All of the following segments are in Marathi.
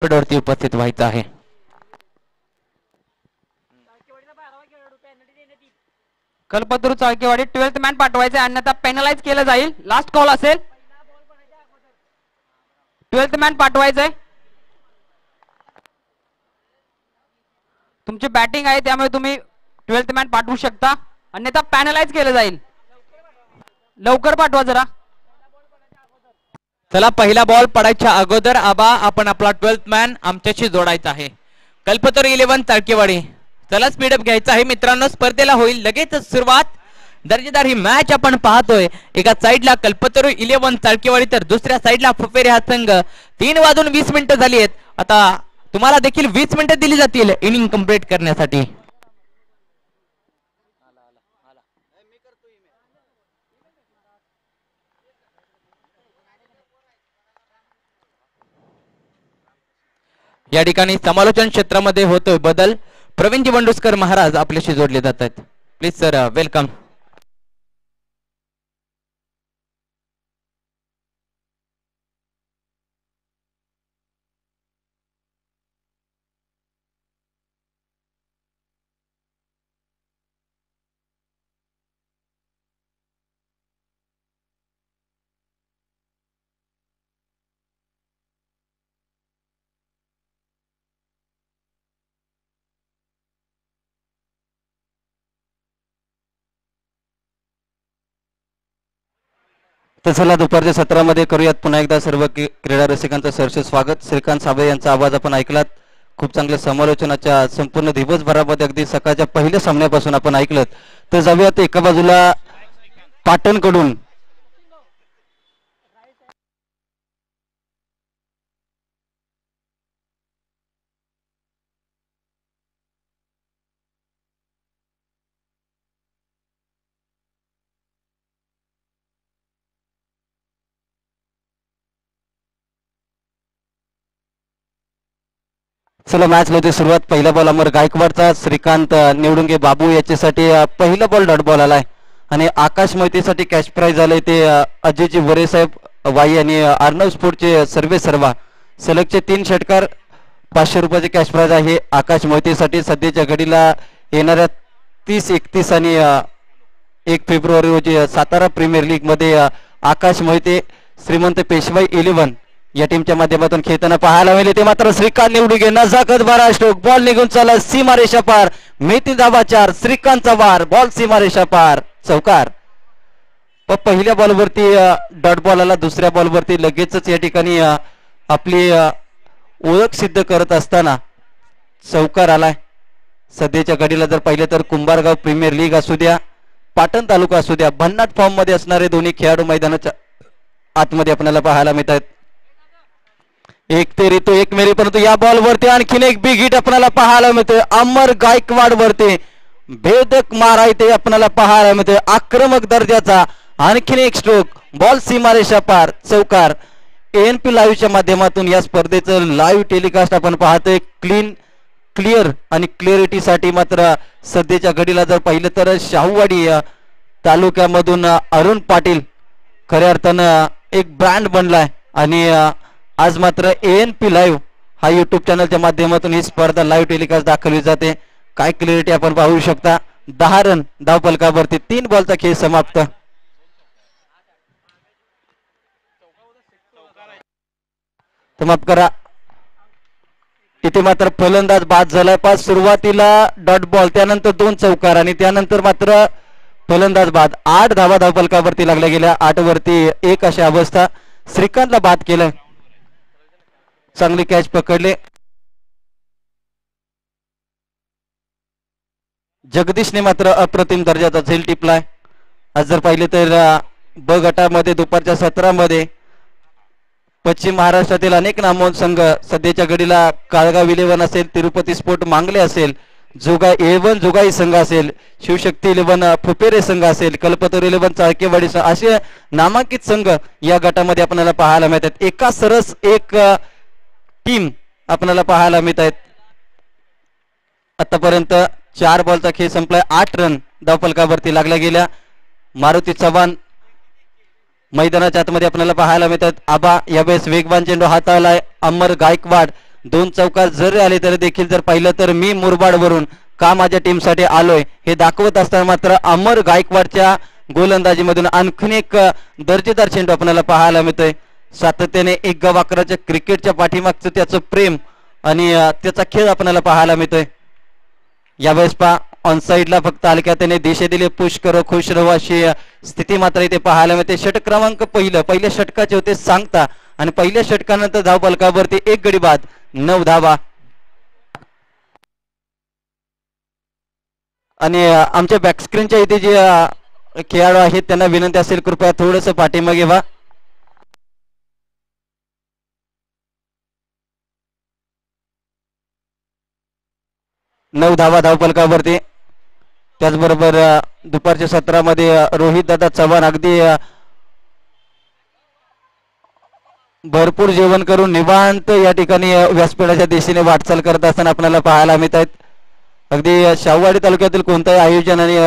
वरती उपस्थित व्हायचं आहे. कल्पतरू चाळकेवाडी 12th मॅन पाठवायचे अन्यथा पेनलाइज केलं जाईल. लास्ट कॉल असेल. 12th man पाठवायचंय. तुमची बॅटिंग आहे त्यामुळे तुम्ही 12th मॅन पाठवू शकता अन्यथा पॅनलाइज केलं जाईल. लवकर पाठवा जरा. चला पहिला बॉल पडायच्या अगोदर आबा आपण आपला 12th मॅन आमच्याशी जोडायचा आहे. कल्पतरू 11 चाळकेवाडी. चला स्पीडअप घ्यायचा आहे मित्रांनो. स्पर्धेला होईल लगेच सुरुवात. दर्जेदार ही मॅच आपण पाहतोय. एका साइडला कल्पतरू 11 चाळकेवाडी तर दुसऱ्या साइडला फुफेरे हा संघ. 3:20 झाली आहेत. आता तुम्हाला देखील 20 मिनिटं दिली जातील इनिंग कंप्लीट करण्यासाठी. या ठिकाणी समालोचन क्षेत्रामध्ये होतोय बदल. प्रवीणजी वंडुस्कर महाराज आपल्याशी जोडले जात आहेत. Please sir welcome. तर चला दुपारच्या सत्रामध्ये करूयात पुन्हा एकदा सर्व क्रीडा रसिकांचं सहर्ष स्वागत. श्रीकांत साबळे यांचा आवाज आपण ऐकलात. खूप चांगल्या समालोचनाच्या संपूर्ण दिवसभरामध्ये अगदी सकाळच्या पहिल्या सामन्यापासून आपण ऐकलं. तर जाऊयात एका बाजूला पाटणकडून चला मॅच मध्ये सुरुवात. पहिला बॉल अमर गायकवाडचा. श्रीकांत निवडुंगे बाबू याच्यासाठी पहिला बॉल डॉट बॉल आलाय आणि आकाश मोहितेसाठी कॅश प्राइज आलंय ते अजयजी वरे साहेब वाई आणि अर्णव स्पोर्टचे सर्वे सर्वा. सलगचे 3 षटकार 500 रुपयाचे कॅश प्राइज आहे आकाश मोहितेसाठी. सध्याच्या घडीला येणाऱ्या 30, 31 आणि 1 फेब्रुवारी रोजी सातारा प्रीमियर लीग मध्ये आकाश मोहिते श्रीमंत पेशवाई 11 या टीमच्या माध्यमातून खेळताना पाहायला मिळाले. ते मात्र श्रीकांत निवडुंगे नजाकत 12 स्ट्रोक. बॉल निघून चला सीमारेषा पार. मेहती दाबा 4. श्रीकांतचा वार. बॉल सीमारेषा पार. चौकार. पहिल्या बॉलवरती डॉट बॉल आला. दुसऱ्या बॉलवरती लगेचच या ठिकाणी आपली ओळख सिद्ध करत असताना चौकार आलाय. सध्याच्या घडीला जर पाहिलं तर कुंभारगाव प्रीमियर लीग असू द्या पाटण तालुका असू द्या भन्नाट फॉर्म मध्ये असणारे दोन्ही खेळाडू मैदानाच्या आतमध्ये आपल्याला पाहायला मिळत आहेत. एक तेरी तो एक मेरी. परंतु या बॉल वरती आणखीन एक बिग हिट आपल्याला पाहायला मिळते. अमर गायकवाड वरती भेदक मारा इथे आपल्याला पाहायला मिळते. आक्रमक दर्जाचा आणखीन एक स्ट्रोक. बॉल सीमारेषा पार. चौकार. ANP लाईव्हच्या माध्यमातून या स्पर्धेचं लाईव्ह टेलिकास्ट आपण पाहतोय. क्लिअर आणि क्लिअरिटीसाठी मात्र सध्याच्या घडीला जर पाहिलं तर शाहूवाडी तालुक्यामधून अरुण पाटील खऱ्या अर्थानं एक ब्रँड बनलाय आणि आज मात्र ANP लाईव्ह हा युट्यूब चॅनलच्या माध्यमातून ही स्पर्धा लाईव्ह टेलिकास्ट दाखवली जाते. काय क्लिअरिटी आपण पाहू शकता. 10 रन धावफलकावरती. 3 बॉलचा खेळ समाप्त. तर माफ करा इथे मात्र फलंदाज बाद झालाय. पाच सुरुवातीला डॉट बॉल त्यानंतर 2 चौकार आणि त्यानंतर मात्र फलंदाज बाद. 8 धावा धावफलकावरती लागल्या गेल्या. 8 वरती 1 अशी अवस्था. श्रीकांतला बाद केलं. चांगली कॅच पकडले. जगदीशने मात्र अप्रतिम दर्जाचा झेल टिपलाय. आज जर पाहिले तर ब गटामध्ये दुपारच्या सत्रामध्ये पश्चिम महाराष्ट्रातील अनेक नामवंत संघ सध्याच्या घडीला काळगाव 11 असेल, तिरुपती स्पोर्ट मांगले असेल, जोगा 11 जोगाई संघ असेल, शिवशक्ती 11 फुपेरे संघ असेल, कल्पतरू 11 चाळकेवाडी असे नामांकित संघ या गटामध्ये आपल्याला पाहायला मिळतात. एका सरस एक टीम आपल्याला पाहायला मिळत आहेत. आतापर्यंत 4 बॉलचा खेळ संपलाय. 8 रन धावफलकावरती लागल्या गेल्या. मारुती चव्हाण मैदानाच्या आतमध्ये आपल्याला पाहायला मिळतात. आबा यावेळेस वेगवान चेंडू हाताळलाय. अमर गायकवाड दोन चौकार जरी आले तरी देखील जर पाहिलं तर मी मुरबाडवरून का माझ्या टीमसाठी आलोय हे दाखवत असताना मात्र अमर गायकवाडच्या गोलंदाजीमधून आणखीन एक दर्जेदार चेंडू आपल्याला पाहायला मिळतोय. सातत्याने एक गावाकराच्या क्रिकेटच्या पाठीमागचं त्याचं प्रेम आणि त्याचा खेळ आपल्याला पाहायला मिळतोय. यावेळेस पहा ऑन साईडला फक्त हलक्या त्याने दिशे दिले पुश करो खुश रहो अशी स्थिती मात्र इथे पाहायला मिळते. षटक क्रमांक पहिल्या षटकाचे होते सांगता आणि पहिल्या षटकानंतर धाव फलकावरती एक गडी बाद 9 धावा. आणि आमच्या बॅकस्क्रीनच्या इथे जे खेळाडू आहेत त्यांना विनंती असेल कृपया थोडंसं पाठीमागे व्हा. नऊ धावा धाव फलकावरती. त्याचबरोबर दुपारच्या सत्रामध्ये रोहित दादा चव्हाण अगदी भरपूर जेवण करून निवांत या ठिकाणी व्यासपीठाच्या दिशेने वाटचाल करत असताना आपल्याला पाहायला मिळत आहेत. अगदी शाहूवाडी तालुक्यातील कोणताही आयोजन आणि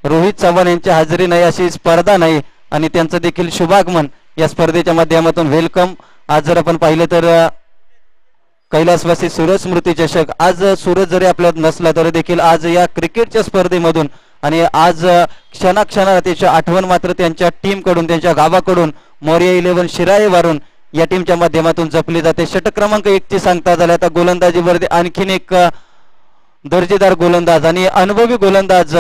रोहित चव्हाण यांची हजेरी नाही अशी स्पर्धा नाही आणि त्यांचं देखील शुभागमन या स्पर्धेच्या माध्यमातून वेलकम. आज जर आपण पाहिलं तर कैलासवासी सूरज स्मृती चषक आज सूरज जरी आपल्यात नसला तरी देखील आज या क्रिकेटच्या स्पर्धेमधून आणि आज क्षणाक्षणाला त्याची आठवण मात्र त्यांच्या टीमकडून त्यांच्या गावाकडून मोर्या 11 शिराळेवरून या टीमच्या माध्यमातून जपली जाते. षटक क्रमांक 1 ची सांगता झाली. आता गोलंदाजीवरती आणखीन एक दर्जेदार गोलंदाज आणि अनुभवी गोलंदाज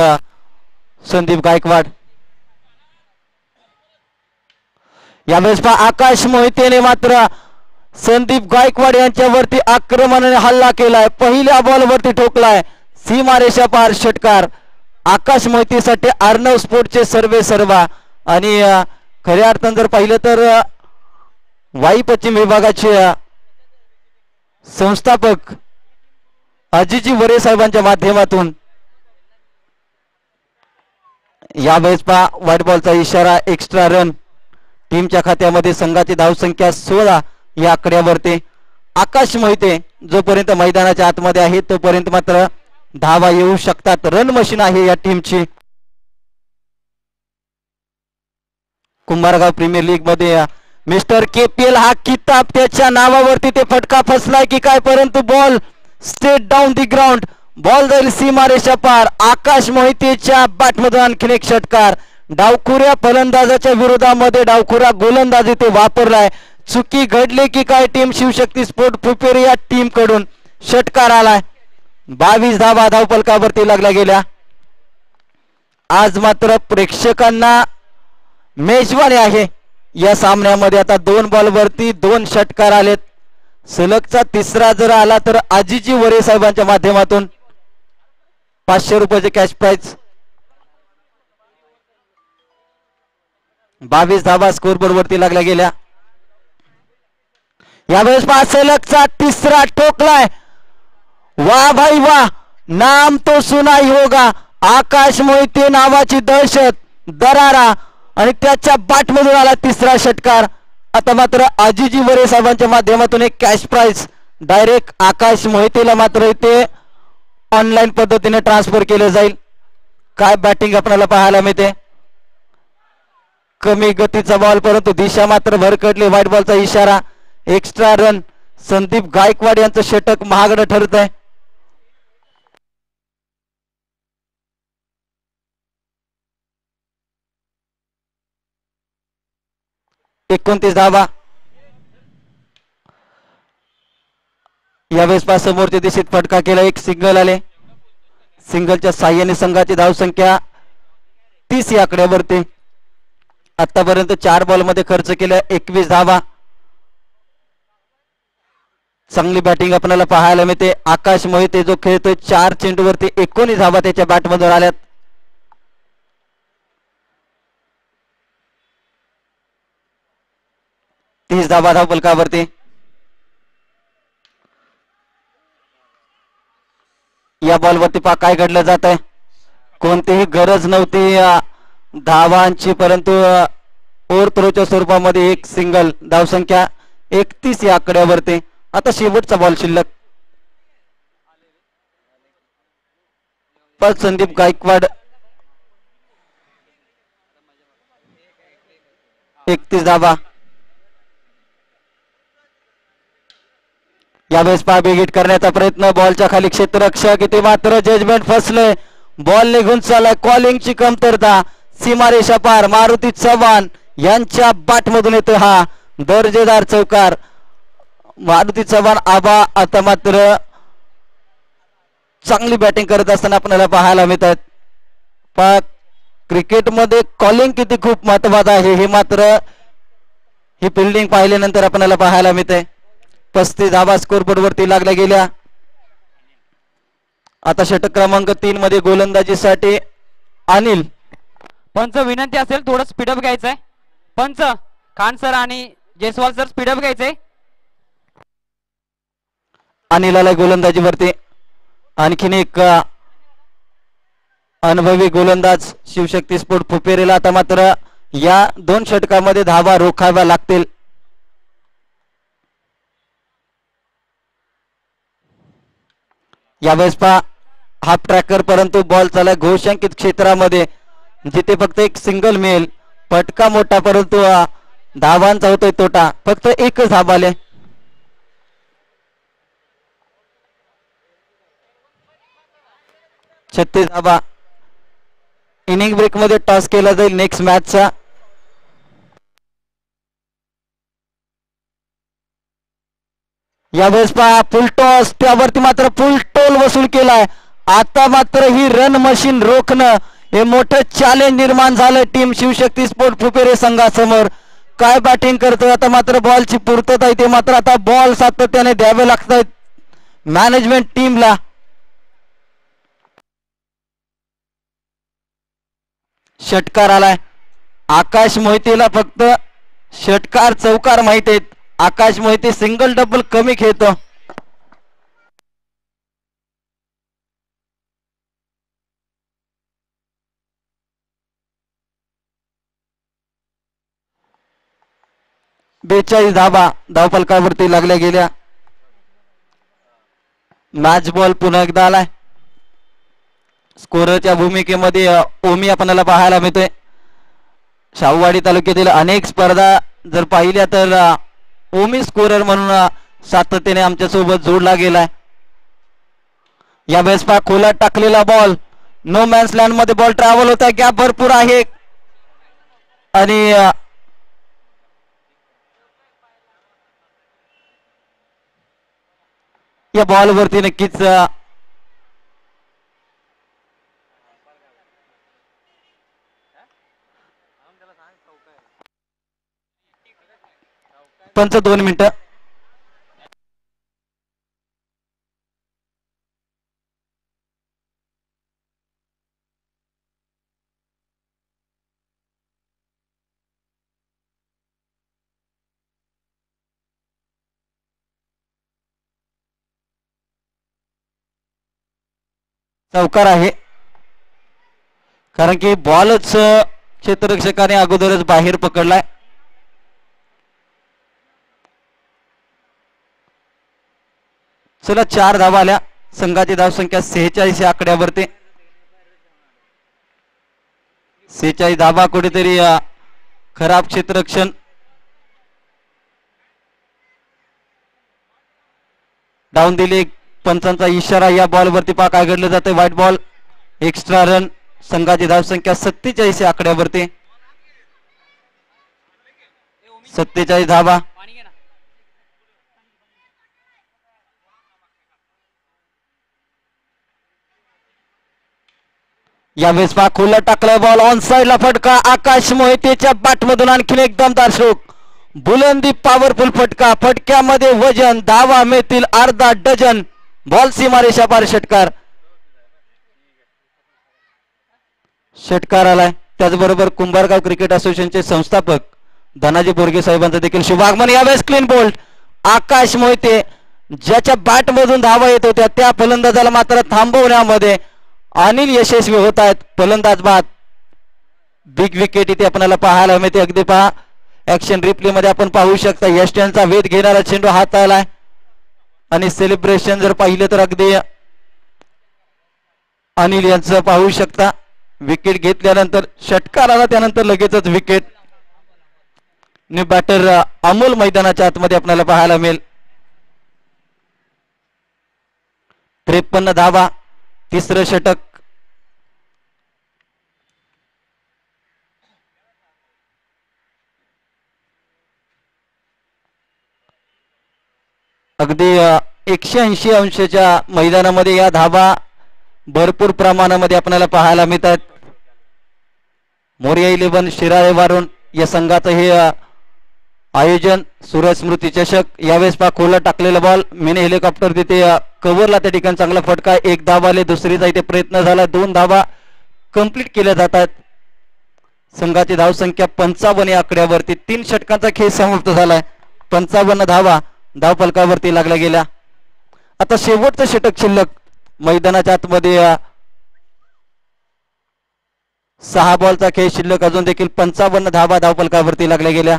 संदीप गायकवाड. यावेळेस पहा आकाश मोहितेने मात्र संदीप गायकवाड यांच्यावरती आक्रमणाने हल्ला केलाय. पहिल्या बॉलवरती ठोकलाय सीमारेषा पार षटकार. आकाश मोहितेसाठी अर्णव स्पोर्टचे सर्वा आणि खऱ्या अर्थानं जर पाहिलं तर वाई पश्चिम विभागाचे संस्थापक अजिजी वरे साहेबांच्या माध्यमातून यावेळेस पहा व्हाईट बॉलचा इशारा एक्स्ट्रा रन. टीमच्या खात्यामध्ये संघाची धावसंख्या 16 या आकड्यावरती. आकाश मोहिते जोपर्यंत मैदानाच्या आतमध्ये आहे तोपर्यंत मात्र धावा येऊ शकतात. रन मशीन आहे या टीमची. कुंभारगाव प्रीमियर लीग मध्ये मिस्टर KPL हा किताब त्याच्या नावावरती ते फटका फसलाय की काय परंतु ball straight down the ground. Ball जाईल सीमारेषा पार. आकाश मोहितेच्या बॅटमधून आणखीन एक षटकार. डावखुऱ्या फलंदाजाच्या विरोधामध्ये डावखुरा गोलंदाजी ते वापरलाय. चुकी घडली की काय टीम शिवशक्ती स्पोर्ट प्रिपेअर या टीम कडून षटकार आलाय. 22 धावा धाव फलकावरती लागल्या गेल्या. आज मात्र प्रेक्षकांना मेजवानी आहे या सामन्यामध्ये. आता 2 बॉलवरती 2 षटकार आलेत. सलगचा तिसरा जर आला तर आजीजी वरे साहेबांच्या माध्यमातून 500 रुपयाचे कॅश प्राइज. 22 धावा स्कोरबोर्ड वरती लागल्या गेल्या. यावेळेस सलगचा तिसरा ठोकलाय. वाह भाई वाह, नाम तो सुना ही होगा. आकाश मोहिते नावाची दहशत दरारा आणि त्याच्या बॅटमधून आला तिसरा षटकार. आता मात्र आजीजी वरे साहेबांच्या माध्यमातून एक कॅश प्राइज डायरेक्ट आकाश मोहितेला मात्र इथे ऑनलाईन पद्धतीने ट्रान्सफर केले जाईल. काय बॅटिंग आपल्याला पाहायला मिळते. कमी गतीचा बॉल परंतु दिशा मात्र भरकटली. व्हाईट बॉलचा इशारा एक्स्ट्रा रन. संदीप गायकवाड यांचं षटक महागडं ठरत आहे. एकोणतीस धावा. यावेळेस पा समोरच्या दिशेत फटका केला. एक सिंगल आले. सिंगलच्या साह्याने संघाची धावसंख्या 30 या आकड्यावरती. आतापर्यंत 4 बॉल मध्ये खर्च केला 21 धावा. चांगली बॅटिंग आपल्याला पाहायला मिळते. आकाश मोहिते जो खेळतोय 4 चेंडूवरती 19 धावा त्याच्या बॅटमधून आल्यात. धावा धाव फलकावरती. या बॉलवरती पहा काय घडलं जात आहे. कोणतीही गरज नव्हती धावांची परंतु ओव्हरथ्रोच्या स्वरूपामध्ये एक सिंगल. धावसंख्या 31 या आकड्यावरती. आता शेवटचा बॉल शिल्लक. पण संदीप गायकवाड 31 धावा. यावेळेस पहा बिग हिट करण्याचा प्रयत्न, बॉलच्या खाली क्षेत्ररक्षक, इथे मात्र जजमेंट फसले, बॉल निघून चाललाय, कॉलिंगची कमतरता, सीमारेषा पार, मारुती चव्हाण यांच्या बॅटमधून येतो हा दर्जेदार चौकार. मारुती चव्हाण आबा आता मात्र चांगली बॅटिंग करत असताना आपल्याला पाहायला मिळतात. पहा क्रिकेटमध्ये कॉलिंग किती खूप महत्वाचं आहे हे मात्र ही फिल्डिंग पाहिल्यानंतर आपल्याला पाहायला मिळते. 35 धावा स्कोरबोर्ड वरती लागल्या गेल्या. आता षटक क्रमांक 3 मध्ये गोलंदाजीसाठी अनिल. पंच विनंती असेल थोडं स्पीडअप घ्यायचंय. पंच खान सर आणि जयस्वाल सर स्पीडअप घ्यायचंय. अनिलाला गोलंदाजीवरती आणखीन एक अनुभवी गोलंदाज शिवशक्ती स्पोर्ट फुपेरेला आता मात्र या 2 षटकामध्ये धावा रोखाव्या लागतील. यावेळेस पहा हाफ ट्रॅकर, परंतु बॉल चालला घोषांकित क्षेत्रामध्ये जिथे फक्त एक सिंगल मिळेल. फटका मोठा परंतु धावांचा होतोय तोटा, फक्त एकच धावा आले. छत्तीस धावा. इनिंग ब्रेक मध्ये टॉस केला जाईल नेक्स्ट मॅचचा. यावेळेस पहा फुल टॉस, त्यावरती मात्र फुल टोल वसूल केलाय. आता मात्र ही रन मशीन रोखणं हे मोठं चॅलेंज निर्माण झालं टीम शिवशक्ती स्पोर्ट फुपेरे संघासमोर. काय बॅटिंग करतोय, आता मात्र बॉलची पूर्तता इथे मात्र आता बॉल सातत्याने द्यावे लागतात मॅनेजमेंट टीमला. षटकार आलाय. आकाश मोहितेला फक्त षटकार चौकार माहित आहेत. आकाश मोहिते सिंगल डबल कमी खेळतो. बेचाळीस धावा धावफलकावरती लागल्या गेल्या. मॅच बॉल पुन्हा एकदा आलाय. स्कोररच्या भूमिकेमध्ये ओमी आपल्याला पाहायला मिळतोय. शाहूवाडी तालुक्यातील अनेक स्पर्धा जर पाहिल्या तर ओमी स्कोरर म्हणून सातत्याने आमच्या सोबत जोडला गेलाय. यावेळेस पहा खोलात टाकलेला बॉल, नो मॅन्स लँड मध्ये बॉल ट्रॅव्हल होता, गॅप भरपूर आहे आणि या बॉल वरती नक्कीच पंच 2 मिनिटं. चौकार आहे कारण की बॉलच क्षेत्ररक्षकाने अगोदरच बाहेर पकडलाय. चला 4 धावा आल्या. संघाची धावसंख्या 46 या आकड्यावरती. 46 धावा कुठेतरी खराब क्षेत्ररक्षण. डाऊन दिली. पंचांचा इशारा. या बॉल वरती पहा काय घडलं जाते. White ball, extra run. संघाची धावसंख्या 47 या आकड्यावरती. 47 धावा. यावेळेस पहा खुला टाकलाय बॉल, ऑन साइडला फटका. आकाश मोहितेच्या बॅटमधून आणखीन एक दमदार शोक. बुलंदी पॉवरफुल फटका. फटक्यामध्ये वजन. धावा मिळतील अर्धा डझन. बॉल सीमारेषा पार. षटकार. षटकार आलाय. त्याचबरोबर कुंभारगाव क्रिकेट असोसिएशनचे संस्थापक धनाजी बोरगे साहेबांचं देखील शुभागमन. यावेळेस क्लीन बोल्ड. आकाश मोहिते ज्याच्या बॅट मधून धावा येत होत्या त्या फलंदाजाला मात्र थांबवण्यामध्ये अनिल यशस्वी होत आहेत. फलंदाज बाद. बिग विकेट इथे आपल्याला पाहायला मिळते. अगदी पहा ऍक्शन रिप्ले मध्ये आपण पाहू शकता यष्ट्यांचा वेध घेणारा चेंडू हाताळलाय आणि सेलिब्रेशन जर पाहिलं तर अगदी अनिल यांचं पाहू शकता. विकेट घेतल्यानंतर षटकार आला त्यानंतर लगेचच विकेट. न्यू बॅटर अमोल मैदानाच्या आतमध्ये आपल्याला पाहायला मिळेल. 53 धावा, तिसरं षटक. अगदी 180 अंशाच्या मैदानामध्ये या धावा भरपूर प्रमाणामध्ये आपल्याला पाहायला मिळतात. मोरिया 11 शिराळे वारून या संघाचं हे आयोजन. सूरज स्मृती चषक. यावेळेस पहा खोला टाकलेला बॉल, मिनी हेलिकॉप्टर तिथे कव्हरला त्या ठिकाणी चांगला फटका. एक धाव आले, दुसरीचा इथे प्रयत्न झाला. 2 धावा कंप्लीट केल्या जातात. संघाची धावसंख्या 55 या आकड्यावरती. 3 षटकांचा खेळ समाप्त झालाय. 55 धावा धावफलकावरती लागल्या गेल्या. आता शेवटचं षटक शिल्लक मैदानाच्या आतमध्ये. 6 बॉलचा खेळ शिल्लक, अजून देखील 55 धावा धावफलकावरती लागल्या गेल्या.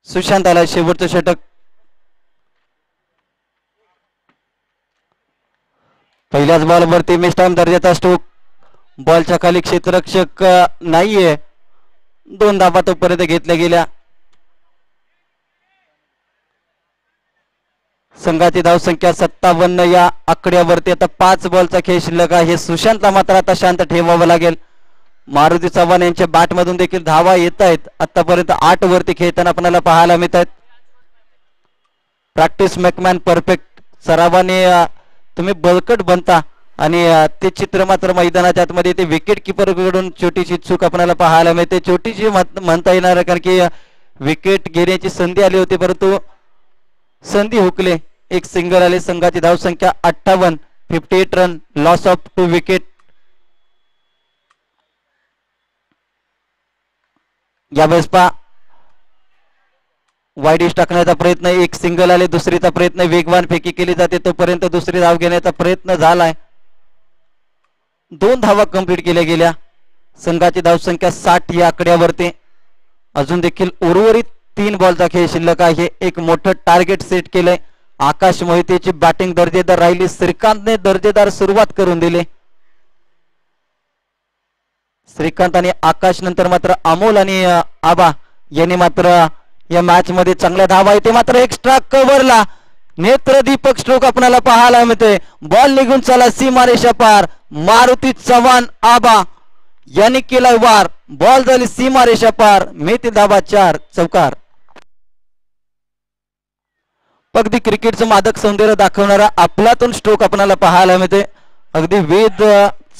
सुशांत आला शेवटचं षटक. पहिल्याच बॉलवरती मिस्टाईम दर्जाचा स्ट्रोक. बॉलच्या खाली क्षेत्ररक्षक नाहीये. 2 धावा तोपर्यंत घेतल्या गेल्या. संघाची धावसंख्या 57 या आकड्यावरती. आता 5 बॉलचा खेळ शिल्लक आहे. सुशांतला मात्र आता शांत ठेवावं लागेल. मारुती चव्हाण यांच्या बॅटमधून देखील धावा येत आहेत. आतापर्यंत 8 वरती खेळताना आपल्याला पाहायला मिळत आहेत. Practice make man perfect. सरावाने तुम्ही बळकट बनता आणि ते चित्र मात्र मैदानाच्या आतमध्ये ते विकेट किपर कडून छोटीशी चूक आपल्याला पाहायला मिळते. छोटीशी म्हणता येणार, कारण की विकेट घेण्याची संधी आली होती परंतु संधी हुकले. एक सिंगल आले. संघाची धावसंख्या 58, 58 रन, लॉस ऑफ 2 विकेट. यावेळेस पहा वाईडिश टाकण्याचा प्रयत्न. एक सिंगल आले. दुसरीचा प्रयत्न, वेगवान फेकी केली जाते तोपर्यंत दुसरी धाव घेण्याचा प्रयत्न झालाय. 2 धावा कंप्लीट केल्या गेल्या. संघाची धावसंख्या 60 या आकड्यावरती. अजून देखील उर्वरित 3 बॉलचा खेळ शिल्लक आहे. एक मोठं टार्गेट सेट केलंय. आकाश मोहितेची बॅटिंग दर्जेदार राहिली. श्रीकांतने दर्जेदार सुरुवात करून दिली. श्रीकांत आणि आकाश नंतर मात्र अमोल आणि आबा यांनी मात्र या मॅच मध्ये चांगल्या धावा येते. मात्र एक्स्ट्रा कव्हरला नेत्रदीपक स्ट्रोक आपल्याला पाहायला मिळते. बॉल निघून चला सीमारेषा पार. मारुती चव्हाण आबा यांनी केला वार. बॉल झाली सीमारेषा पार. मिळतील धावा 4 चौकार. अगदी क्रिकेटचं मादक सौंदर्य दाखवणारा आपलातून स्ट्रोक आपल्याला पाहायला मिळते. अगदी वेद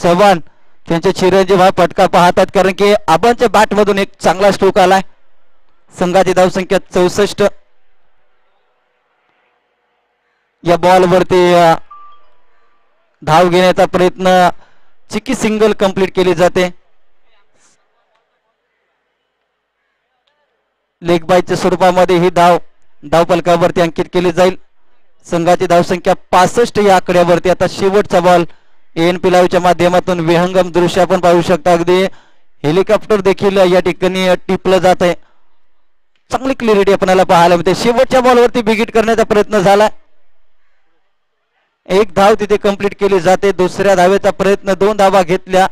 चव्हाण त्यांचे चिरंजीव हा फटका पाहतात, कारण की आबांच्या बॅट मधून एक चांगला स्ट्रोक आलाय. संघाची धावसंख्या 64. या बॉल वरती धाव घेण्याचा प्रयत्न. चिकी सिंगल कंप्लीट केली जाते. लेग बायच्या स्वरूपामध्ये ही धावफलकावरती अंकित केली जाईल. संघाची धावसंख्या 65 या आकड्यावरती. आता शेवटचा बॉल ANP लाईव्हच्या माध्यमातून विहंगम दृश्य आपण पाहू शकता. अगदी हेलिकॉप्टर देखील या ठिकाणी टिपलं जात आहे. चांगली क्लिअरिटी आपल्याला पाहायला मिळते. शेवटच्या बॉलवरती बिगिट करण्याचा प्रयत्न झाला. 1 धाव तिथे कंप्लीट केली जाते. दुसऱ्या धावेचा प्रयत्न. 2 धावा घेतल्या.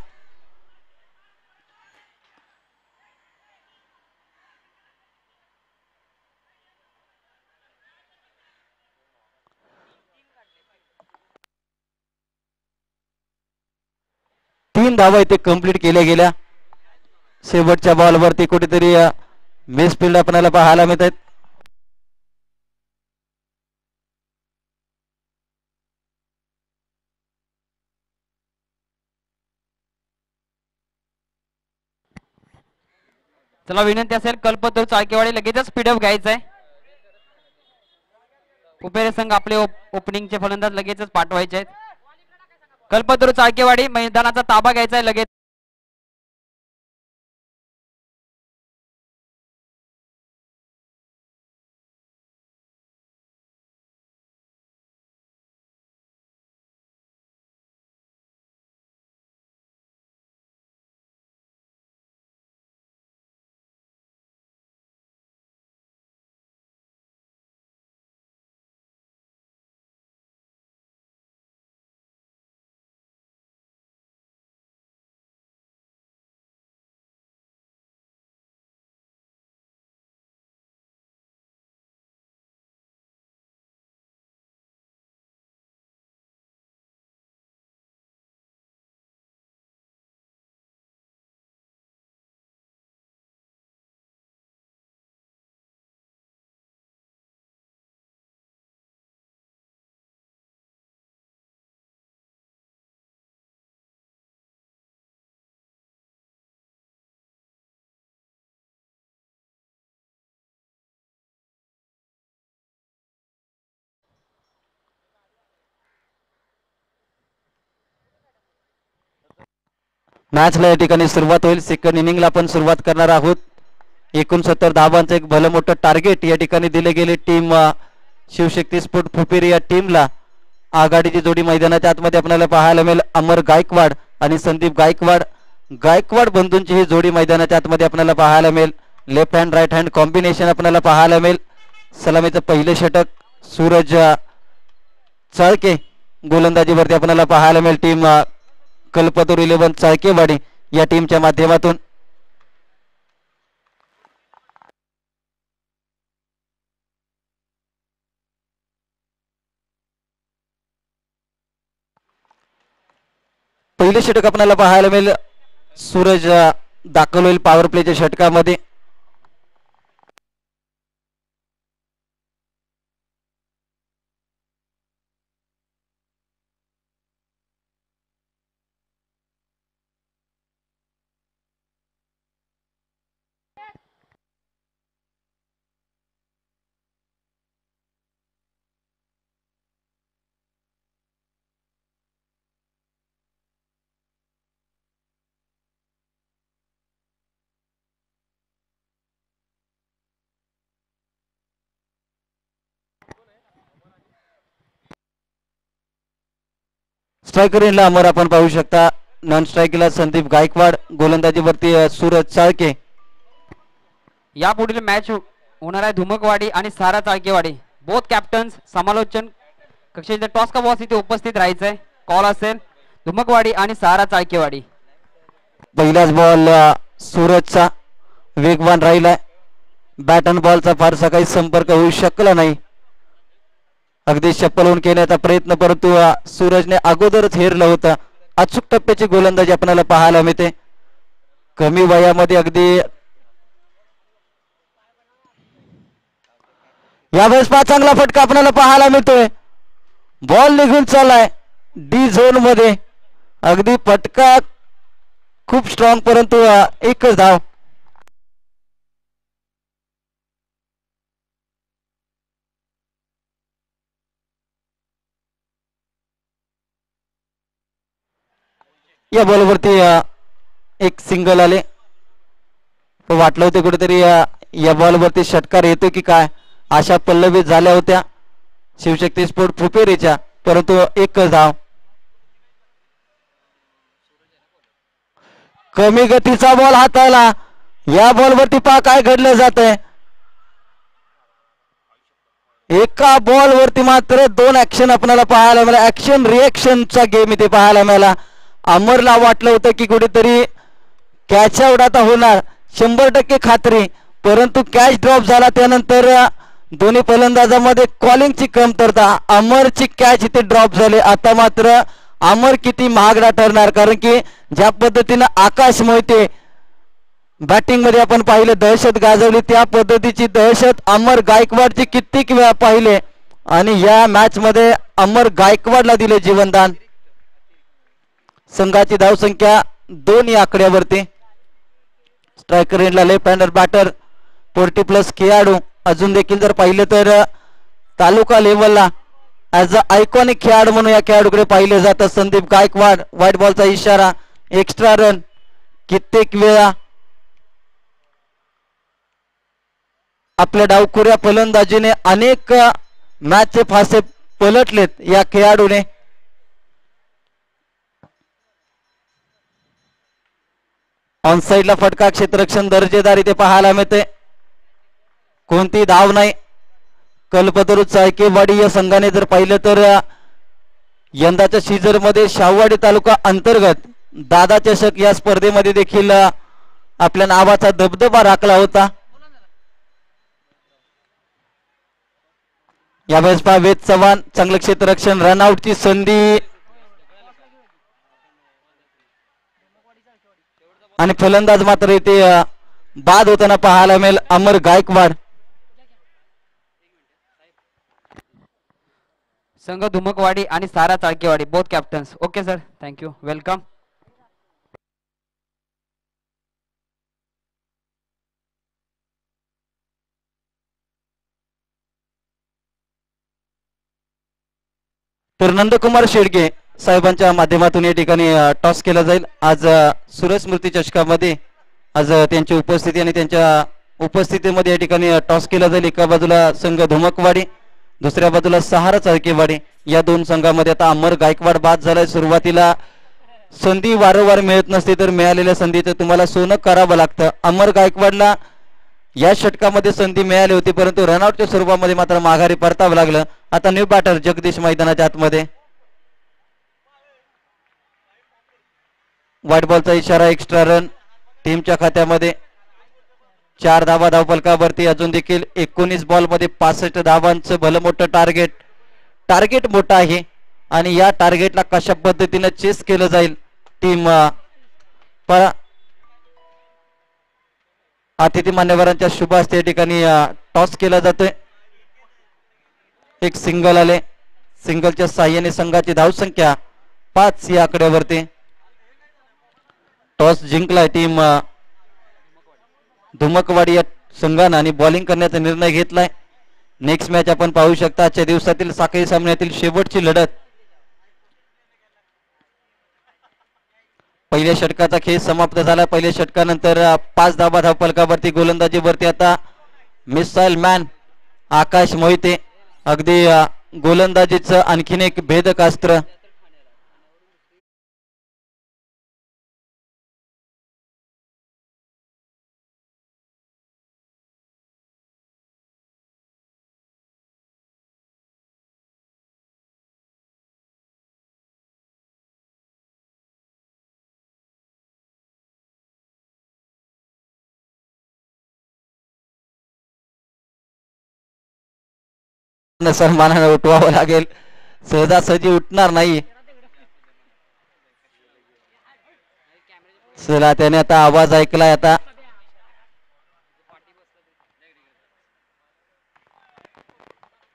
तीन धावा इथे कंप्लीट केल्या गेल्या. शेवटच्या बॉलवरती कुठेतरी मिसफिल्ड आपल्याला पाहायला मिळत आहेत. चला विनंती असेल कल्पतरू चाळकेवाडी लगेचच स्पीडअप घ्यायचंय. कुपेरे संघ आपले ओपनिंगचे फलंदाज लगेचच पाठवायचे आहेत. कल्पतरू चाळकेवाडी मैदानाचा ताबा घ्यायचा आहे लगेच. मॅचला या ठिकाणी सुरुवात होईल. सेकंड इनिंगला आपण सुरुवात करणार आहोत. 69 धावांचं एक भलं मोठं टार्गेट या ठिकाणी दिले गेले टीम शिवशक्ती स्पोर्ट फुपेरी या टीमला. आघाडीची जोडी मैदानाच्या आतमध्ये आपल्याला पाहायला मिळेल. अमर गायकवाड आणि संदीप गायकवाड. गायकवाड बंधूंची ही जोडी मैदानाच्या आतमध्ये आपल्याला पाहायला मिळेल. Left hand right hand combination आपल्याला पाहायला मिळेल. सलामीचं पहिले षटक सूरज चाळके गोलंदाजीवरती आपल्याला पाहायला मिळेल. टीम कल्पतरू 11 चाळकेवाडी या टीमच्या माध्यमातून. पहिले षटक आपल्याला पाहायला मिळेल. सूरज दाखल होईल पॉवर प्लेच्या षटकामध्ये. स्ट्रायकर एंडला अमर आपण पाहू शकता. नॉन स्ट्रायकला संदीप गायकवाड. गोलंदाजीवरती सूरज चाळके. यापुढील मॅच होणार आहे धुमकवाडी आणि सारा चाळकेवाडी. बोथ कॅप्टन्स समालोचन कक्षेच्या टॉस का बॉस इथे उपस्थित राहायचंय. कॉल असेल धुमकवाडी आणि सारा चाळकेवाडी. पहिलाच बॉल सूरजचा वेगवान राहिलाय. बॅट अँड बॉलचा फारसा काही संपर्क होऊ शकला नाही. अगदी चप्पल होऊन खेळण्याचा प्रयत्न परंतु सूरजने अगोदरच हेरलं होतं. अचूक टप्प्याची गोलंदाजी आपल्याला पाहायला मिळते. कमी वयामध्ये अगदी यावेळेस चांगला फटका आपल्याला पाहायला मिळतोय. बॉल निघून चाललाय डी झोन मध्ये. अगदी फटका खूप स्ट्रॉंग परंतु एकच धाव. या बॉलवरती एक सिंगल आले. वाटलं होतं कुठेतरी या बॉलवरती षटकार येतो की काय अशा पल्लवी झाल्या होत्या शिवशक्ती स्पोर्ट फुपेरीच्या, परंतु एकच धाव. कमी गतीचा बॉल हाताळला. या बॉलवरती पहा काय घडलं जात आहे. एका बॉलवरती मात्र 2 ऍक्शन आपल्याला पाहायला मिळाला. ऍक्शन रिएक्शनचा गेम इथे पाहायला मिळाला. अमरला वाटलं होतं की कुठेतरी कॅच आउट आता होणार 100% खात्री, परंतु कॅच ड्रॉप झाला. त्यानंतर दोन्ही फलंदाजामध्ये कॉलिंगची कमतरता. अमरची कॅच इथे ड्रॉप झाली. आता मात्र अमर किती महागडा ठरणार, कारण की ज्या पद्धतीनं आकाश मोहिते बॅटिंग मध्ये आपण पाहिले दहशत गाजवली, त्या पद्धतीची दहशत अमर गायकवाडची कित्येक वेळा पाहिले आणि या मॅच मध्ये अमर गायकवाडला दिले जीवनदान. संघाची धावसंख्या 2 या आकड्यावरती. स्ट्रायकर एंडला लेफ्ट हँडर बॅटर 40+ खेळाडू. अजून देखील जर पाहिलं तर तालुका लेवलला ऍज अ आयकॉनिक खेळाडू म्हणून या खेळाडूकडे पाहिले जातं संदीप गायकवाड. व्हाईट बॉलचा इशारा, एक्स्ट्रा रन. कित्येक वेळा आपल्या डावखुऱ्या फलंदाजीने अनेक मॅचचे फासे पलटलेत या खेळाडूने. ऑन साइडला फटका, क्षेत्ररक्षण दर्जेदार इथे पाहायला मिळते. कोणती धाव नाही. कल्पतरू चाळकेवाडी या संघाने जर पाहिलं तर यंदाच्या सीझन मध्ये शाहूवाडी तालुका अंतर्गत दादा चषक या स्पर्धेमध्ये देखील आपल्या नावाचा दबदबा राखला होता. यावेळेस पहा वेद चव्हाण, चांगलं क्षेत्ररक्षण, रनआउटची संधी आणि फलंदाज मात्र इथे बाद होताना पाहायला मिळेल अमर गायकवाड. संघ धुमकवाडी आणि सारा Chalkewadi both captains. Okay sir, thank you, welcome. तर नंदकुमार शेडगे साहेबांच्या माध्यमातून या ठिकाणी टॉस केला जाईल. आज सुरज स्मृती चषकामध्ये आज त्यांची उपस्थिती आणि त्यांच्या उपस्थितीमध्ये या ठिकाणी टॉस केला जाईल. एका बाजूला संघ धुमकवाडी, दुसऱ्या बाजूला सहारा चाळकेवाडी. या दोन संघामध्ये आता अमर गायकवाड बाद झालाय. सुरुवातीला संधी वारंवार मिळत नसते, तर मिळालेल्या संधीचं तुम्हाला सोनं करावं लागतं. अमर गायकवाडला या षटकामध्ये संधी मिळाली होती, परंतु रनआउटच्या स्वरूपामध्ये मात्र माघारी परतावं लागलं. आता न्यू बॅटर जगदीश मैदानाच्या आतमध्ये. व्हाईट बॉलचा इशारा, एक्स्ट्रा रन टीमच्या खात्यामध्ये. 4 धावा धावफलकावरती. अजून देखील 19 बॉल मध्ये 65 धावांचं भलं मोठं टार्गेट मोठं आहे आणि या टार्गेटला कशा पद्धतीने चेस केलं जाईल टीम अतिथी मान्यवरांच्या शुभ हस्ते या ठिकाणी टॉस केला जातोय. एक सिंगल आले. सिंगलच्या साह्याने संघाची धावसंख्या 5 या आकड्यावरती. टॉस जिंकलाय टीम धुमकवाडी या संघानं आणि बॉलिंग करण्याचा निर्णय घेतलाय. नेक्स्ट मॅच आपण पाहू शकता. आजच्या दिवसातील साखळी सामन्यातील शेवटची लढत. पहिल्या षटकाचा खेळ समाप्त झाला. पहिल्या षटकानंतर 5 धावा धावफलकावरती. गोलंदाजीवरती आता मिसाईल मॅन आकाश मोहिते. अगदी गोलंदाजीचं आणखीन एक भेदक अस्त्र. सन्मानाने उठवावं लागेल. सहजासहजी उठणार नाही. चला, त्याने आता आवाज ऐकलाय. आता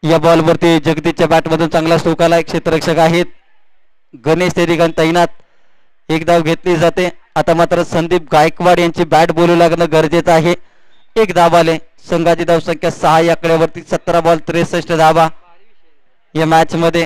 या बॉलवरती जगदीशच्या बॅटमधून चांगला स्ट्रोक आला. क्षेत्ररक्षक आहेत गणेश त्या ठिकाणी तैनात. एक धाव घेतली जाते. आता मात्र संदीप गायकवाड यांची बॅट बोलू लागणं गरजेचं आहे. एक धाव आले. संघाची धावसंख्या 6 या आकड्यावरती. 17 बॉल 63 धावा या मॅच मध्ये.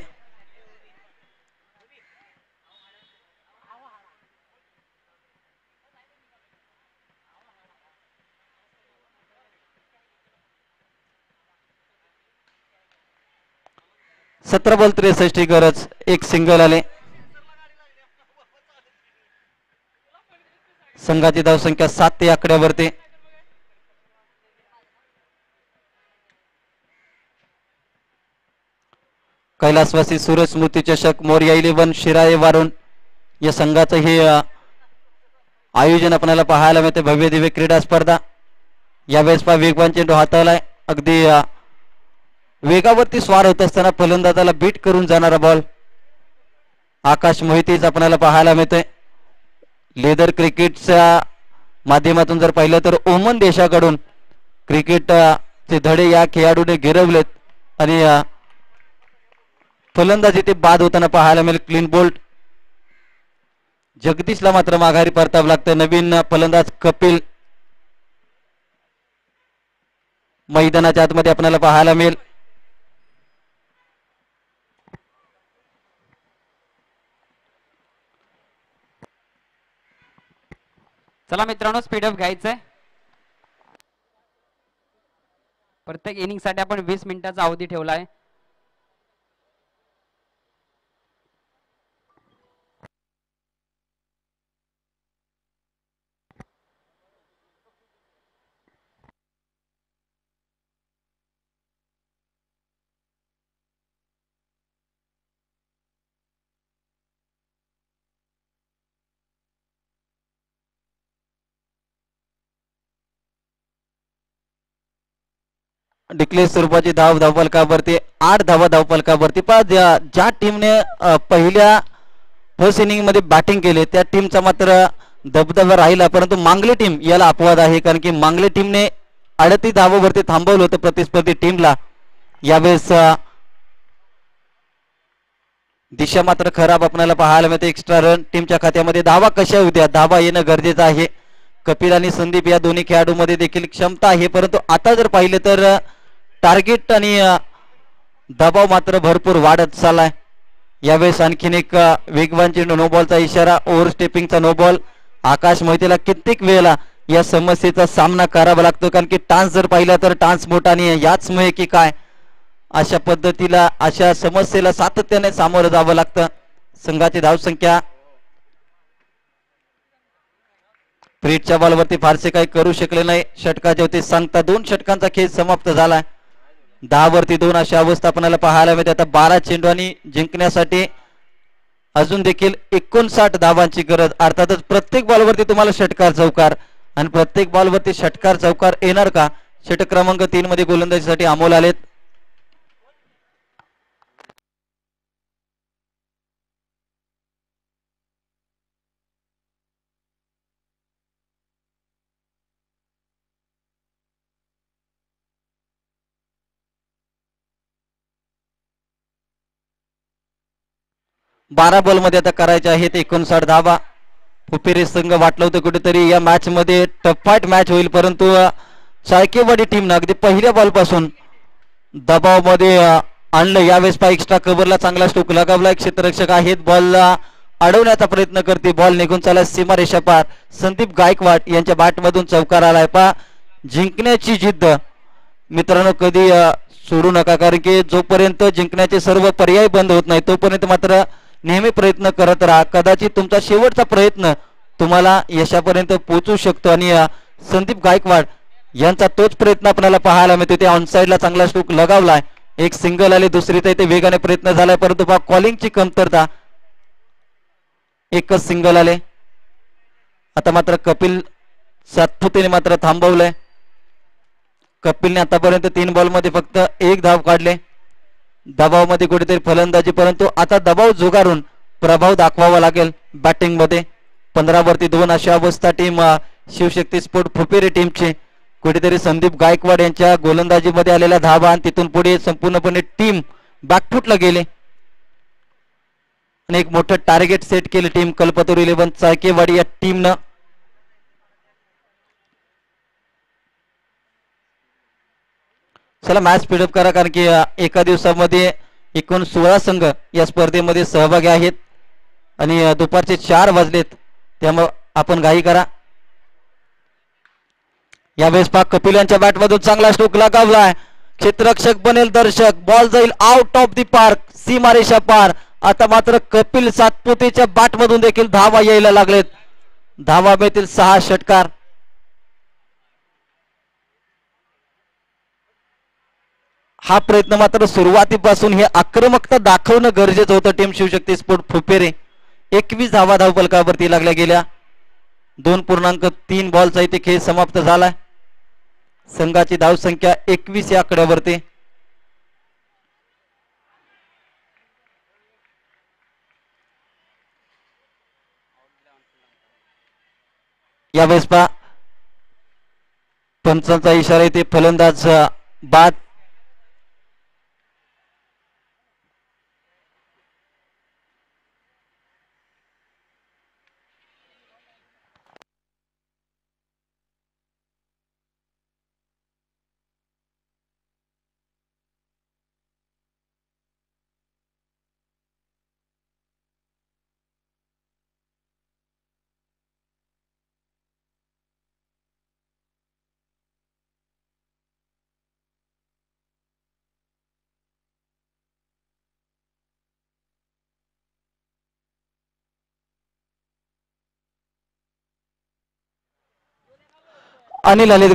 सतरा बॉल 63 गरज. एक सिंगल आले. संघाची धावसंख्या 7 या आकड्यावरती. कैलासवासी सूरज स्मृती चषक मोरया 11 शिराळे वारून या संघाचं हे आयोजन आपल्याला पाहायला मिळते. भव्य दिव्य क्रीडा स्पर्धा. यावेळेस पहा वेगवान चेंडू हाताळलाय. अगदी वेगावरती स्वार होत असताना फलंदाजाला बीट करून जाणारा बॉल आकाश मोहितेच आपल्याला पाहायला मिळतोय. लेदर क्रिकेटच्या माध्यमातून जर पाहिलं तर ओमन देशाकडून क्रिकेटचे धडे या खेळाडूने गिरवलेत आणि फलंदाजी ते बाद होताना पाहायला मिळेल. Clean bolt. जगदीशला मात्र माघारी परतावं लागतं. नवीन फलंदाज कपिल मैदानाच्या आतमध्ये आपल्याला पाहायला मिळेल. चला मित्रांनो, स्पीडअप घ्यायचंय. प्रत्येक इनिंग साठी आपण 20 मिनिटाचा अवधी ठेवला आहे. डिक्लेअर स्वरूपाची धावफलकावरती 8 धावा धावफलकावरती. ज्या टीमने पहिल्या फर्स्ट इनिंग मध्ये बॅटिंग केले त्या टीमचा मात्र दबदबा राहिला, परंतु मांगले टीम याला अपवाद आहे. कारण की मांगले टीमने 38 धावावरती थांबवलं होतं प्रतिस्पर्धी टीमला. यावेळेस दिशा मात्र खराब आपल्याला पाहायला मिळते. एक्स्ट्रा रन टीमच्या खात्यामध्ये. धावा कशा होत्या, धावा येणं गरजेचं आहे. कपिल आणि संदीप या दोन्ही खेळाडूंमध्ये देखील क्षमता आहे, परंतु आता जर पाहिलं तर टार्गेट आणि दबाव मात्र भरपूर वाढत चाललाय. यावेळेस आणखीन एक वेगवान चेंडू, नो बॉलचा इशारा, ओव्हर स्टेपिंगचा नो बॉल. आकाश मोहितेला कित्येक वेळेला या समस्येचा सामना करावा लागतो, कारण की टान्स जर पाहिला तर टान्स मोठाने याचमुळे की काय अशा पद्धतीला अशा समस्येला सातत्याने सामोरं जावं लागतं. संघाची धावसंख्या प्रीटच्या बॉलवरती फारसे काही करू शकले नाही. षटकाच्या होते सांगता 2 षटकांचा खेळ समाप्त झाला. 10 वरती 2 अशी अवस्था आपल्याला पाहायला मिळते. आता 12 चेंडू आणि जिंकण्यासाठी अजून देखील 59 धावांची गरज. अर्थातच प्रत्येक बॉलवरती तुम्हाला षटकार चौकार आणि प्रत्येक बॉलवरती षटकार चौकार येणार का? षटक क्रमांक 3 मध्ये गोलंदाजीसाठी अमोल आलेत. बारा बॉल मध्ये आता करायचे आहेत 59 धावा. फुपेरे संघ वाटलं होतं कुठेतरी या मॅच मध्ये टफाईट मॅच होईल, परंतु चाळकेवाडी टीमनं अगदी पहिल्या बॉल पासून दबावामध्ये आणलं. यावेळेस पा एक्स्ट्रा कव्हरला चांगला स्ट्रोक लगावला. क्षेत्ररक्षक आहेत, बॉलला अडवण्याचा प्रयत्न करते, बॉल निघून चालला सीमारेषा पार. संदीप गायकवाड यांच्या बॅटमधून चौकार आलाय. पा जिंकण्याची जिद्द मित्रांनो कधी सोडू नका, कारण की जोपर्यंत जिंकण्याचे सर्व पर्याय बंद होत नाही तोपर्यंत मात्र नेहमी प्रयत्न करत राहा. कदाचित तुमचा शेवटचा प्रयत्न तुम्हाला यशापर्यंत पोहोचू शकतो आणि संदीप गायकवाड यांचा तोच प्रयत्न आपल्याला पाहायला मिळतो. ते ऑनसाइडला चांगला स्ट्रोक लगावलाय. एक सिंगल आले, दुसरी तर इथे वेगाने प्रयत्न झालाय, परंतु पहा कॉलिंगची कमतरता. एकच सिंगल आले. आता मात्र कपिल सातपुतेने मात्र थांबवलंय. कपिलने आतापर्यंत 3 बॉलमध्ये फक्त 1 धाव काढले. दबावामध्ये कुठेतरी फलंदाजी, परंतु आता दबाव झुगारून प्रभाव दाखवावा लागेल बॅटिंग मध्ये. 15 वरती 2 अशी अवस्था टीम शिवशक्ती स्पोर्ट फुपेरे टीमची. कुठेतरी संदीप गायकवाड यांच्या गोलंदाजीमध्ये आलेल्या धावा आणि तिथून पुढे संपूर्णपणे टीम बॅकफुटला गेले आणि एक मोठं टार्गेट सेट केले टीम कल्पतरू 11 चाळकेवाडी या टीमनं. चला मॅच स्पीडअप करा, कारण की एका दिवसामध्ये एकूण 16 संघ या स्पर्धेमध्ये सहभागी आहेत आणि दुपारचे 4 वाजलेत, त्यामुळे आपण घाई करा. यावेळेस पाक कपिल यांच्या बॅटमधून चांगला स्ट्रोक लगावलाय. क्षेत्ररक्षक बनेल दर्शक, बॉल जाईल आउट ऑफ द पार्क, सीमारेषा पार. आता मात्र कपिल सातपुतेच्या बॅटमधून देखील धावा यायला लागलेत. धावा मिळतील 6 षटकार. हा प्रयत्न मात्र सुरुवातीपासून हे आक्रमकता दाखवणं गरजेचं होतं टीम शिवशक्ती स्पोर्ट फुपेरे. 21 धावा धावफलकावरती लागल्या गेल्या. 2.3 बॉलचा इथे खेळ समाप्त झालाय. संघाची धावसंख्या 21 या आकड्यावरती. यावेळेस पहा पंचांचा इशारा इथे, फलंदाज बाद. अनिल आले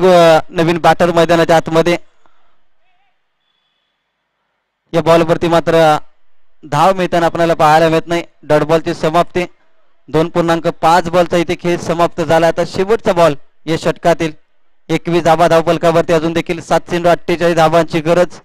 नवीन बॅटर मैदानाच्या आतमध्ये. या बॉलवरती मात्र धाव मिळताना आपल्याला पाहायला मिळत नाही. डॉट बॉलची समाप्ती. 2.5 बॉलचा इथे खेळ समाप्त झाला. आता शेवटचा बॉल या षटकातील. 21 धावा धावफलकावरती, अजून देखील 748 धावांची गरज.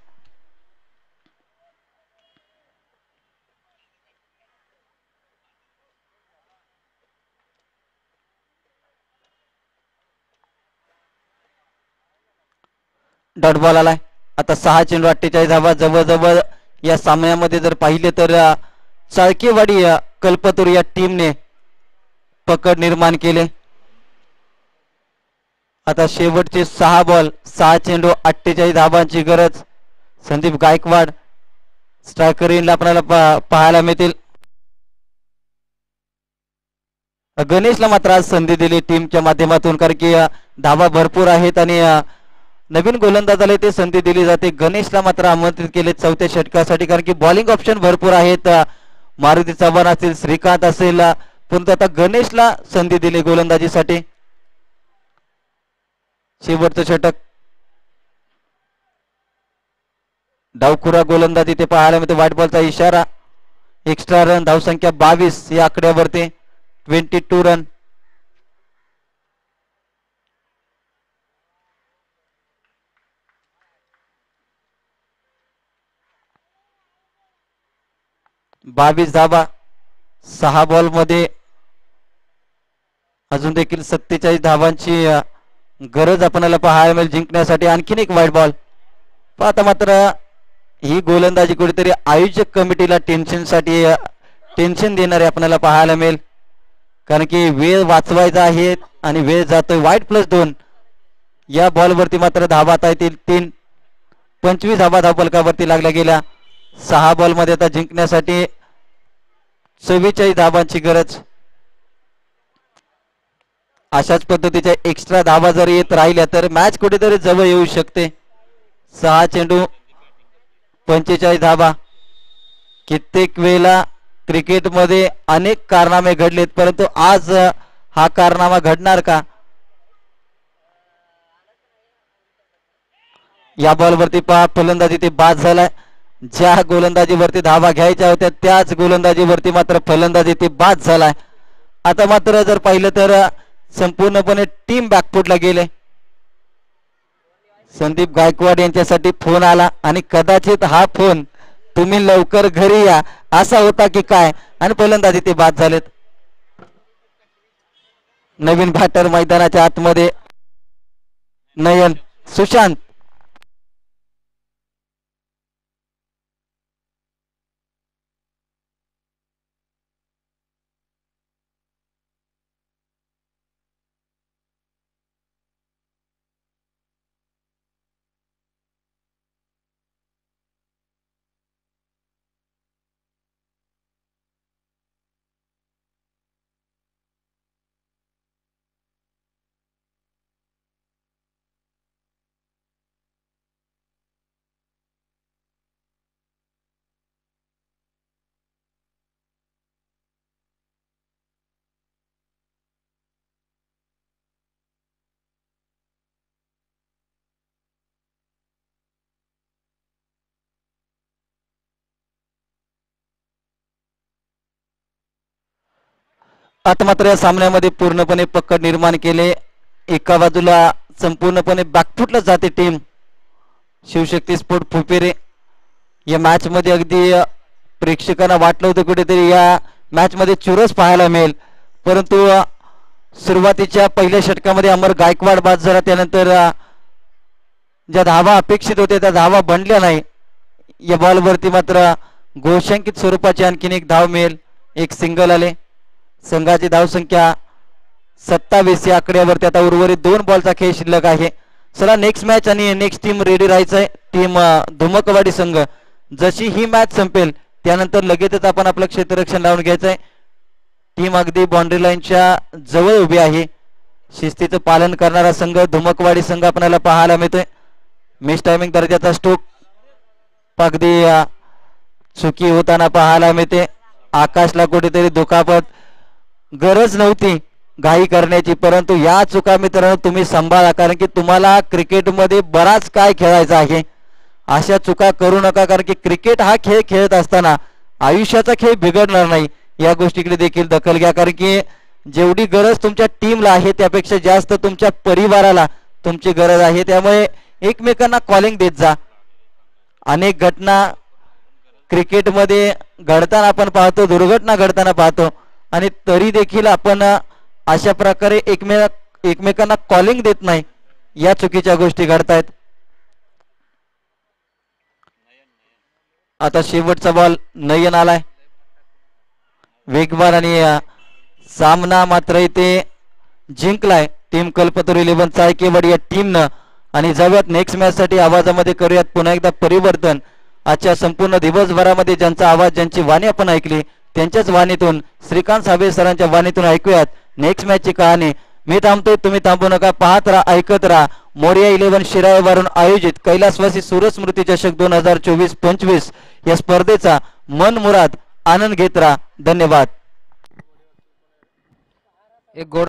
डॉट बॉल आलाय. आता 6 चेंडू 48 धावा. जवळजवळ या सामन्यामध्ये जर पाहिले तर चाळकेवाडी कल्पतरू या टीमने पकड निर्माण केले. आता शेवटचे 6 बॉल 6 चेंडू 48 धावांची गरज. संदीप गायकवाड स्ट्रायकर इनला आपल्याला पाहायला मिळतील. गणेशला मात्र आज संधी दिली टीमच्या माध्यमातून, कारण की धावा भरपूर आहेत आणि नवीन गोलंदाजाला ते संधी दिली जाते. गणेशला मात्र आमंत्रित केले चौथ्या षटकासाठी, कारण की बॉलिंग ऑप्शन भरपूर आहेत. मारुती चव्हाण असेल, श्रीकांत असेल, परंतु आता गणेशला संधी दिली गोलंदाजीसाठी. शेवटचं षटक डावखुरा गोलंदाजी ते पाहायला मिळते. व्हाईट बॉलचा इशारा. एक्स्ट्रा रन, धावसंख्या 22 या आकड्यावरती 22 रन. बावीस धावा 6 बॉल मध्ये अजून देखील 47 धावांची गरज आपल्याला पाहायला मिळेल जिंकण्यासाठी. आणखीन एक व्हाईट बॉल. आता मात्र ही गोलंदाजी कुठेतरी आयोजक कमिटीला टेन्शन देणारे आपल्याला पाहायला मिळेल, कारण की वेळ वाचवायचा आहे आणि वेळ जातोय. वाईट +2 या बॉलवरती मात्र धावा आता येतील 3. 25 धावा धावफलकावरती लागल्या गेल्या. 6 बॉल मध्ये आता जिंकण्यासाठी 44 धावांची गरज. अशाच पद्धतीच्या एक्स्ट्रा धावा जर येत राहिल्या तर मॅच कुठेतरी जवळ येऊ शकते. 6 चेंडू 45 धावा. कित्येक वेळेला क्रिकेटमध्ये अनेक कारनामे घडलेत, परंतु आज हा कारनामा घडणार का? या बॉलवरती पहा, फलंदाजी ते बाद झालाय. ज्या गोलंदाजीवरती धावा घ्यायच्या होत्या त्याच गोलंदाजीवरती मात्र फलंदाजी ते बाद झालाय. आता मात्र जर पाहिलं तर संपूर्णपणे टीम बॅकफुटला गेले. संदीप गायकवाड यांच्यासाठी फोन आला आणि कदाचित हा फोन तुम्ही लवकर घरी या असा होता की काय, आणि फलंदाजी ते बाद झालेत. नवीन बॅटर मैदानाच्या आतमध्ये नयन, सुशांत. आता मात्र या सामन्यामध्ये पूर्णपणे पकड निर्माण केले. एका बाजूला संपूर्णपणे बॅकफुटला जाते टीम शिवशक्ती स्पोर्ट फुपेरे. या मॅच मध्ये अगदी प्रेक्षकांना वाटलं होतं कुठेतरी या मॅच मध्ये चुरस पाहायला मिळेल, परंतु सुरुवातीच्या पहिल्या षटकामध्ये अमर गायकवाड बाद झाला. त्यानंतर ज्या धावा अपेक्षित होत्या त्या धावा बनल्या नाही. या बॉलवरती मात्र गोशांकित स्वरूपाची आणखीन एक धाव मिळेल. एक सिंगल आले. संघाची धावसंख्या 27 या आकड्यावरती आता उर्वरित 2 बॉलचा खेळ शिल्लक आहे. चला नेक्स्ट मॅच आणि नेक्स्ट टीम रेडी राहायचंय. टीम धुमकवाडी संघ जशी ही मॅच संपेल त्यानंतर लगेचच आपण आपलं क्षेत्ररक्षण लावून घ्यायचंय. टीम अगदी बाउंड्री लाईनच्या जवळ उभी आहे. शिस्तीचं पालन करणारा संघ धुमकवाडी संघ आपल्याला पाहायला मिळतोय. मिस टायमिंग दर्जाचा स्ट्रोक अगदी चुकी होताना पाहायला मिळते. आकाशला कुठेतरी दुखापत. गरज नव्हती घाई करण्याची, परंतु या चुका मित्रांनो तुम्ही सांभाळा, कारण की तुम्हाला क्रिकेटमध्ये बराच काय खेळायचं आहे. अशा चुका करू नका, कारण की क्रिकेट हा खेळ खेळत असताना आयुष्याचा खेळ बिघडणार नाही या गोष्टीकडे देखील दखल घ्या. कारण की जेवढी गरज तुमच्या टीमला आहे त्यापेक्षा जास्त तुमच्या परिवाराला तुमची गरज आहे. त्यामुळे एकमेकांना कॉलिंग देत जा. अनेक घटना क्रिकेटमध्ये घडताना आपण पाहतो, दुर्घटना घडताना पाहतो, आणि तरी देखील आपण अशा प्रकारे एकमेकांना कॉलिंग देत नाही. या चुकीच्या गोष्टी घडतायत. आता शेवटचा बॉल नयन आलाय वेगवान, आणि सामना मात्र इथे जिंकलाय टीम कल्पतरू 11 चाळकेवाडी या टीमनं. आणि जाऊयात नेक्स्ट मॅच साठी. आवाजामध्ये करूयात पुन्हा एकदा परिवर्तन. आजच्या संपूर्ण दिवसभरामध्ये ज्यांचा आवाज ज्यांची वाणी आपण ऐकली त्यांच्याच वाणीतून श्रीकांत साबळे सरांच्या वाणीतून ऐकूयात नेक्स्ट मॅचची कहाणी. मी थांबतोय, तुम्ही थांबू नका, पाहत राहा, ऐकत राहा. मोरिया 11 शिराळेवरून आयोजित कैलासवासी सूरस्मृती चषक 2024-25 या स्पर्धेचा मनमुराद आनंद घेत राहा. धन्यवाद. एक गोड